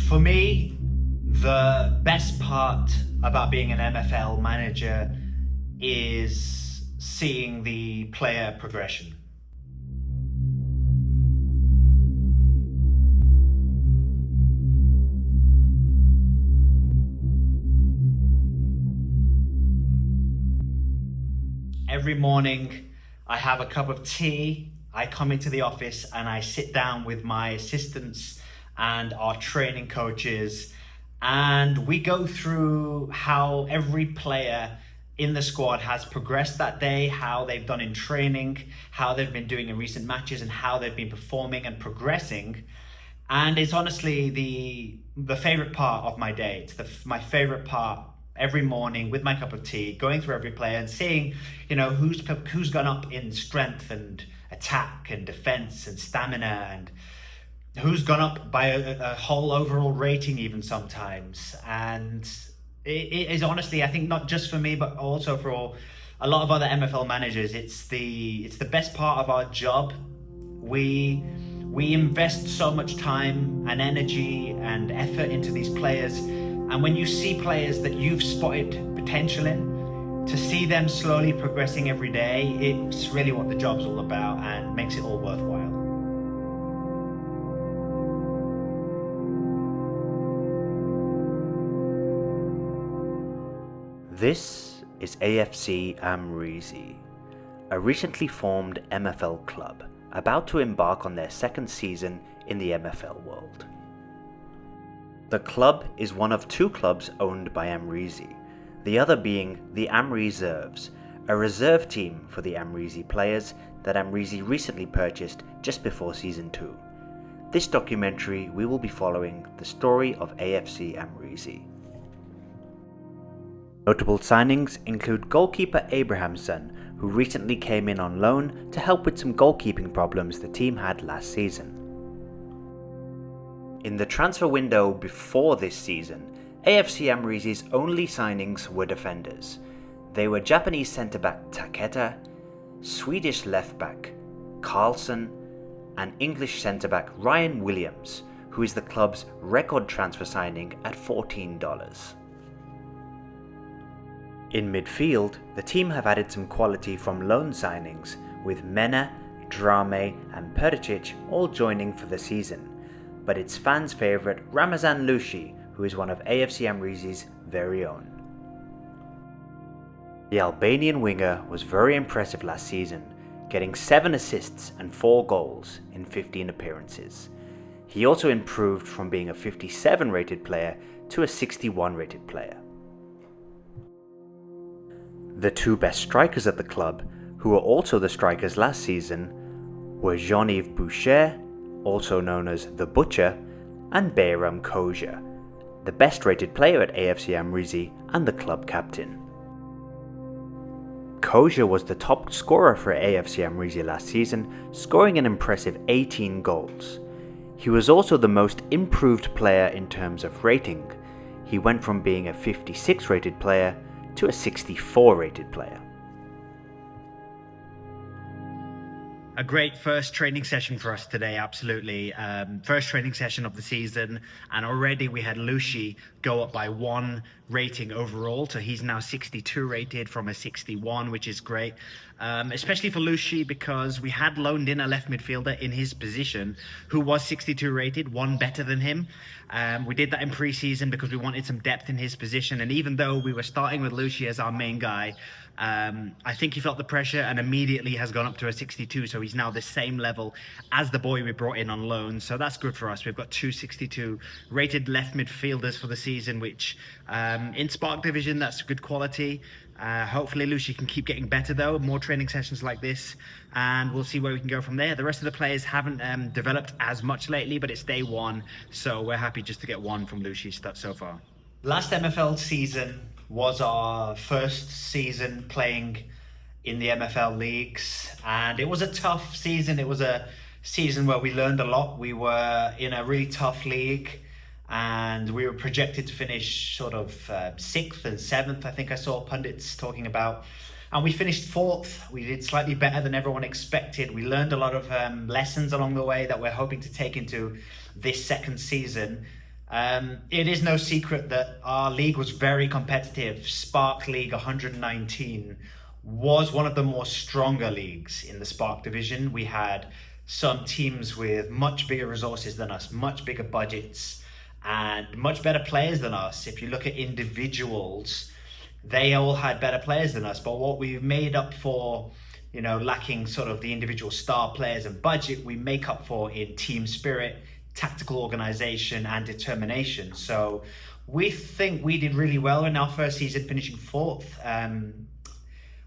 For me, the best part about being an MFL manager is seeing the player progression. Every morning, I have a cup of tea. I come into the office and I sit down with my assistants and our training coaches, and we go through how every player in the squad has progressed that day, how they've done in training, how they've been doing in recent matches, and how they've been performing and progressing. And it's honestly the favorite part of my day. It's my favorite part every morning with my cup of tea, going through every player and seeing, who's gone up in strength and attack and defense and stamina, and who's gone up by a whole overall rating even sometimes. And it is honestly, I think, not just for me, but also for a lot of other MFL managers, it's the best part of our job. We invest so much time and energy and effort into these players. And when you see players that you've spotted potential in, to see them slowly progressing every day, it's really what the job's all about and makes it all worthwhile. This is AFC Amreezy, a recently formed MFL club about to embark on their second season in the MFL world. The club is one of two clubs owned by Amreezy, the other being the Amreserves, a reserve team for the Amreezy players that Amreezy recently purchased just before Season 2. This documentary we will be following the story of AFC Amreezy. Notable signings include goalkeeper Abrahamson, who recently came in on loan to help with some goalkeeping problems the team had last season. In the transfer window before this season, AFC Amreezy's only signings were defenders. They were Japanese centre-back Taketa, Swedish left-back Carlson, and English centre-back Ryan Williams, who is the club's record transfer signing at $14. In midfield, the team have added some quality from loan signings, with Mena, Drame and Pericic all joining for the season, but it's fans' favourite Ramazan Lushi, who is one of AFC Amreezy's very own. The Albanian winger was very impressive last season, getting 7 assists and 4 goals in 15 appearances. He also improved from being a 57 rated player to a 61 rated player. The two best strikers at the club, who were also the strikers last season, were Jean-Yves Boucher, also known as The Butcher, and Bayram Koja, the best rated player at AFC Amreezy and the club captain. Koja was the top scorer for AFC Amreezy last season, scoring an impressive 18 goals. He was also the most improved player in terms of rating. He went from being a 56 rated player to a 64 rated player. A great first training session for us today, absolutely. First training session of the season, and already we had Lushi go up by 1 rating overall, so he's now 62 rated from a 61, which is great. Especially for Lushi, because we had loaned in a left midfielder in his position who was 62 rated, 1 better than him. We did that in pre-season because we wanted some depth in his position, and even though we were starting with Lushi as our main guy, I think he felt the pressure and immediately has gone up to a 62, so he's now the same level as the boy we brought in on loan. So that's good for us. We've got 2 62 rated left midfielders for the season, which in Spark Division, that's good quality. Hopefully Lucy can keep getting better though, more training sessions like this, and we'll see where we can go from there. The rest of the players haven't developed as much lately, but it's day 1, so we're happy just to get 1 from Lucy so far. Last MFL season was our first season playing in the MFL leagues, and it was a tough season. It was a season where we learned a lot. We were in a really tough league, and we were projected to finish sort of 6th and 7th, I think I saw pundits talking about. And we finished 4th. We did slightly better than everyone expected. We learned a lot of lessons along the way that we're hoping to take into this second season. It is no secret that our league was very competitive. Spark League 119 was one of the more stronger leagues in the Spark division. We had some teams with much bigger resources than us, much bigger budgets, and much better players than us. If you look at individuals, they all had better players than us. But what we made up for, lacking sort of the individual star players and budget, we make up for in team spirit, tactical organization, and determination. So we think we did really well in our first season, finishing fourth.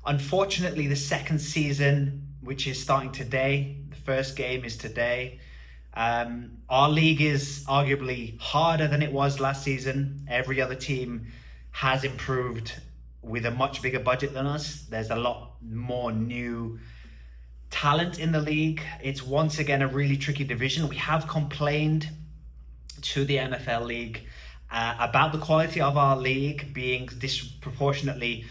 Unfortunately, the second season, which is starting today, the first game is today. Our league is arguably harder than it was last season. Every other team has improved with a much bigger budget than us. There's a lot more new talent in the league. It's once again a really tricky division. We have complained to the MFL League about the quality of our league being disproportionately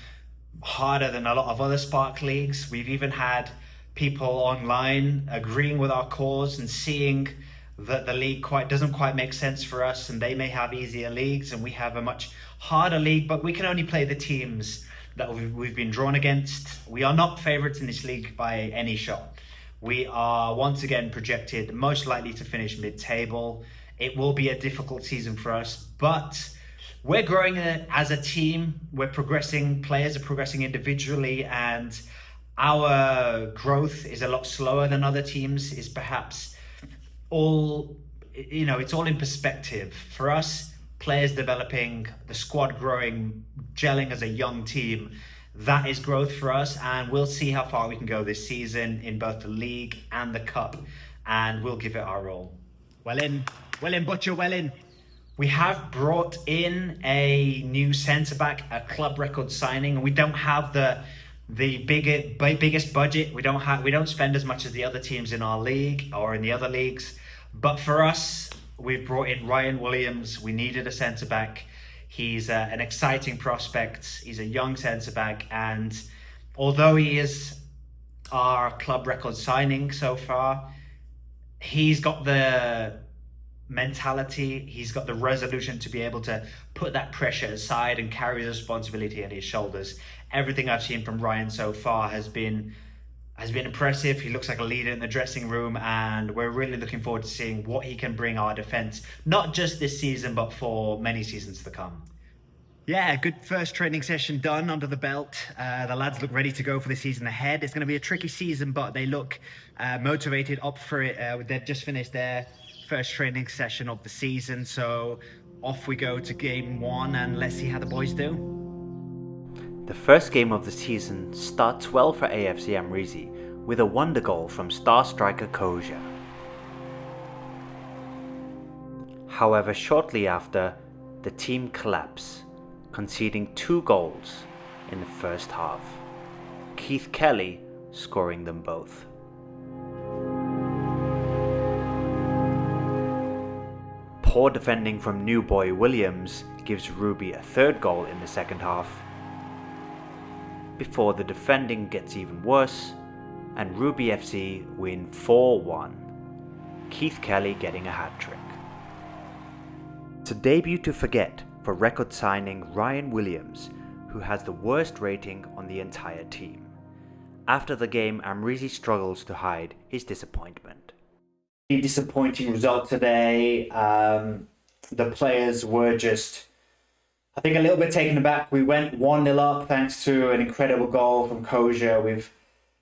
harder than a lot of other Spark leagues. We've even had people online agreeing with our cause and seeing that the league doesn't quite make sense for us, and they may have easier leagues and we have a much harder league, but we can only play the teams that we've been drawn against. We are not favourites in this league by any shot. We are once again projected most likely to finish mid-table. It will be a difficult season for us, but we're growing as a team. We're progressing, players are progressing individually, and our growth is a lot slower than other teams. Is perhaps all, it's all in perspective. For us, players developing, the squad growing, gelling as a young team, that is growth for us, and we'll see how far we can go this season in both the league and the cup, and we'll give it our all. Well in, Butcher, well in. We have brought in a new centre-back, a club record signing, and we don't have the biggest budget. We don't spend as much as the other teams in our league or in the other leagues. But for us, we've brought in Ryan Williams. We needed a centre-back. He's an exciting prospect. He's a young centre-back, and although he is our club record signing so far, he's got the mentality, he's got the resolution to be able to put that pressure aside and carry the responsibility on his shoulders. Everything I've seen from Ryan so far has been impressive. He looks like a leader in the dressing room, and we're really looking forward to seeing what he can bring our defence, not just this season, but for many seasons to come. Yeah, good first training session done under the belt. The lads look ready to go for the season ahead. It's going to be a tricky season, but they look motivated, up for it. They've just finished their first training session of the season, so off we go to game one, and let's see how the boys do. The first game of the season starts well for AFC Amreezy with a wonder goal from star striker Koja. However, shortly after, the team collapse, conceding 2 goals in the first half, Keith Kelly scoring them both. Poor defending from new boy Williams gives Ruby a 3rd goal in the second half, before the defending gets even worse and Ruby FC win 4-1, Keith Kelly getting a hat-trick. It's a debut to forget for record signing Ryan Williams, who has the worst rating on the entire team. After the game, Amreezy struggles to hide his disappointment. Disappointing result today. The players were just, I think, a little bit taken aback. We went 1-0 up thanks to an incredible goal from Koja. We've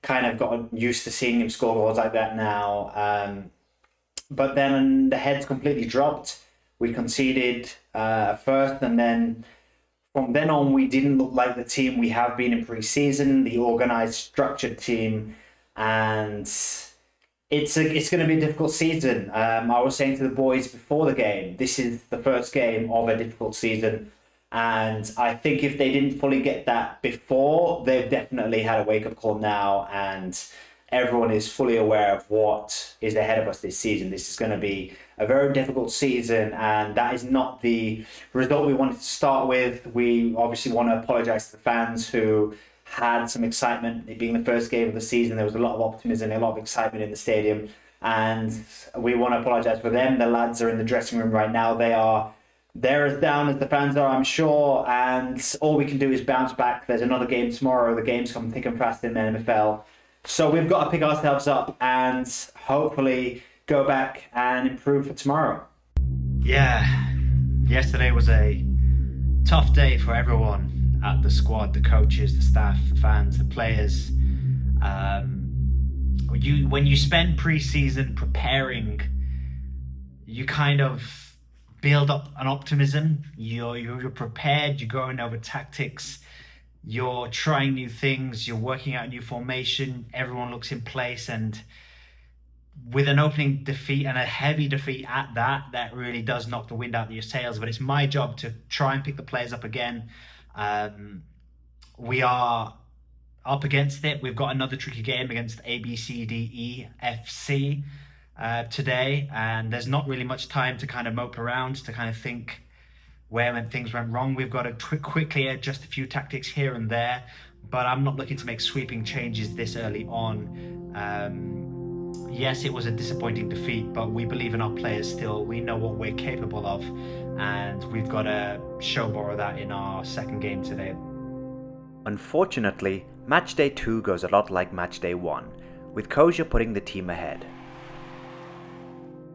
kind of gotten used to seeing him score goals like that now. But then the heads completely dropped. We conceded first, and then from then on, we didn't look like the team we have been in pre-season, the organised, structured team, and it's going to be a difficult season. I was saying to the boys before the game, this is the first game of a difficult season, and I think if they didn't fully get that before, they've definitely had a wake-up call now, and everyone is fully aware of what is ahead of us this season. This is going to be a very difficult season, and that is not the result we wanted to start with. We obviously want to apologise to the fans who had some excitement. It being the first game of the season, there was a lot of optimism, a lot of excitement in the stadium, and we want to apologise for them. The lads are in the dressing room right now. They are They're as down as the fans are, I'm sure, and all we can do is bounce back. There's another game tomorrow. The games come thick and fast in the NFL. So we've got to pick ourselves up and hopefully go back and improve for tomorrow. Yeah, yesterday was a tough day for everyone at the squad, the coaches, the staff, the fans, the players. When you spend pre-season preparing, you kind of build up an optimism. You're prepared. You're going over tactics. You're trying new things. You're working out a new formation. Everyone looks in place, and with an opening defeat and a heavy defeat at that really does knock the wind out of your sails. But it's my job to try and pick the players up again. We are up against it. We've got another tricky game against AFC today, and there's not really much time to kind of mope around, to kind of think where when things went wrong. We've got to quickly adjust a few tactics here and there, but I'm not looking to make sweeping changes this early on. Yes, it was a disappointing defeat, but we believe in our players still. We know what we're capable of, and we've got to show more of that in our second game today. Unfortunately, match day 2 goes a lot like match day 1, with Koja putting the team ahead.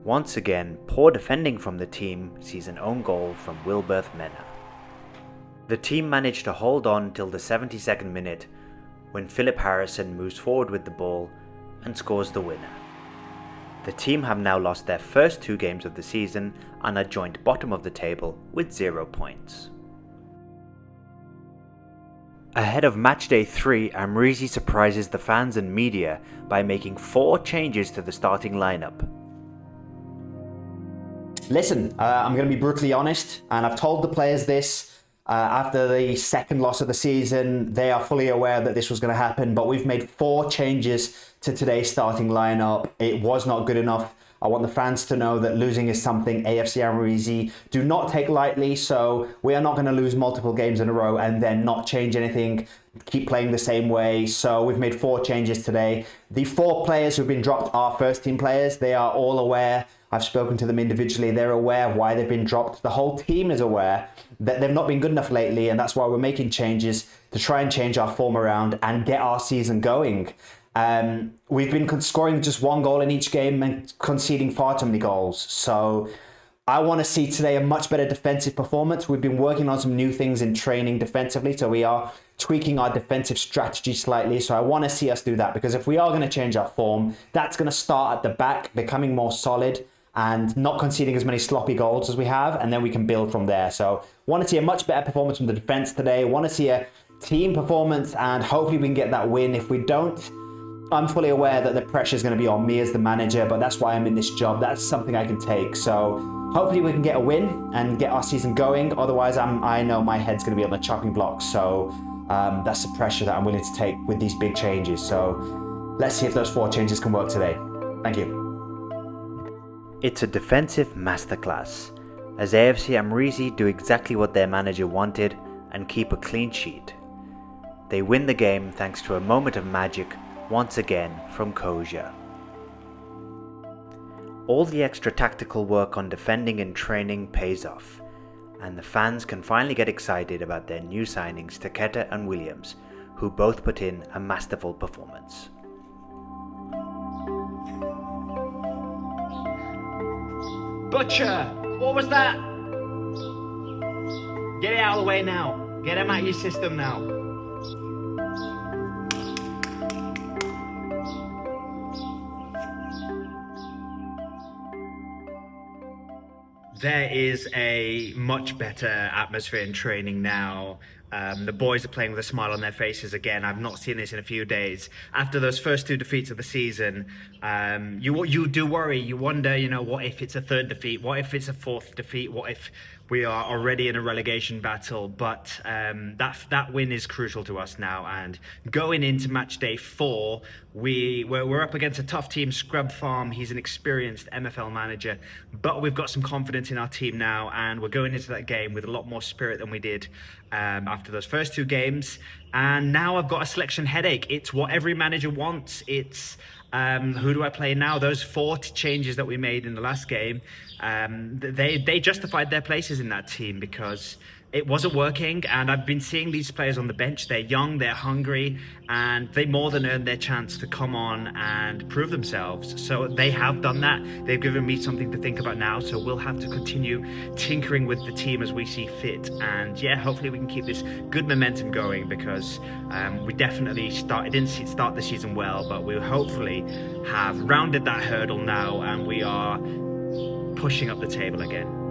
Once again, poor defending from the team sees an own goal from Wilberth Mena. The team managed to hold on till the 72nd minute, when Philip Harrison moves forward with the ball and scores the winner. The team have now lost their first 2 games of the season and are joint bottom of the table with 0 points. Ahead of matchday 3, Amreezy surprises the fans and media by making 4 changes to the starting lineup. Listen, I'm going to be brutally honest, and I've told the players this after the second loss of the season. They are fully aware that this was going to happen, but we've made 4 changes to today's starting lineup. It was not good enough. I want the fans to know that losing is something AFC Amreezy do not take lightly, so we are not going to lose multiple games in a row and then not change anything, keep playing the same way. So we've made 4 changes today. The 4 players who've been dropped are first team players. They are all aware. I've spoken to them individually. They're aware of why they've been dropped. The whole team is aware that they've not been good enough lately, and that's why we're making changes to try and change our form around and get our season going. We've been scoring just 1 goal in each game and conceding far too many goals. So I want to see today a much better defensive performance. We've been working on some new things in training defensively, so we are tweaking our defensive strategy slightly. So I want to see us do that, because if we are going to change our form, that's going to start at the back, becoming more solid and not conceding as many sloppy goals as we have, and then we can build from there. So want to see a much better performance from the defense today. Want to see a team performance, and hopefully we can get that win. If we don't, I'm fully aware that the pressure is going to be on me as the manager, but that's why I'm in this job. That's something I can take. So hopefully we can get a win and get our season going. Otherwise, I know my head's going to be on the chopping block. So that's the pressure that I'm willing to take with these big changes. So let's see if those 4 changes can work today. Thank you. It's a defensive masterclass, as AFC Amreezy do exactly what their manager wanted and keep a clean sheet. They win the game thanks to a moment of magic once again from Koja. All the extra tactical work on defending and training pays off, and the fans can finally get excited about their new signings Taketa and Williams, who both put in a masterful performance. Butcher! What was that? Get it out of the way now. Get him out of your system now. There is a much better atmosphere in training now. The boys are playing with a smile on their faces again. I've not seen this in a few days. After those first 2 defeats of the season, you do worry. You wonder, what if it's a 3rd defeat? What if it's a 4th defeat? What if we are already in a relegation battle? But that win is crucial to us now. And going into match day 4, we're up against a tough team, Scrub Farm. He's an experienced MFL manager, but we've got some confidence in our team now, and we're going into that game with a lot more spirit than we did after those first 2 games. And now I've got a selection headache. It's what every manager wants. It's who do I play now? Those 4 changes that we made in the last game, they justified their places voices in that team because it wasn't working. And I've been seeing these players on the bench. They're young, they're hungry, and they more than earned their chance to come on and prove themselves. So they have done that. They've given me something to think about now. So we'll have to continue tinkering with the team as we see fit. And yeah, hopefully we can keep this good momentum going because we definitely didn't start the season well, but we hopefully have rounded that hurdle now and we are pushing up the table again.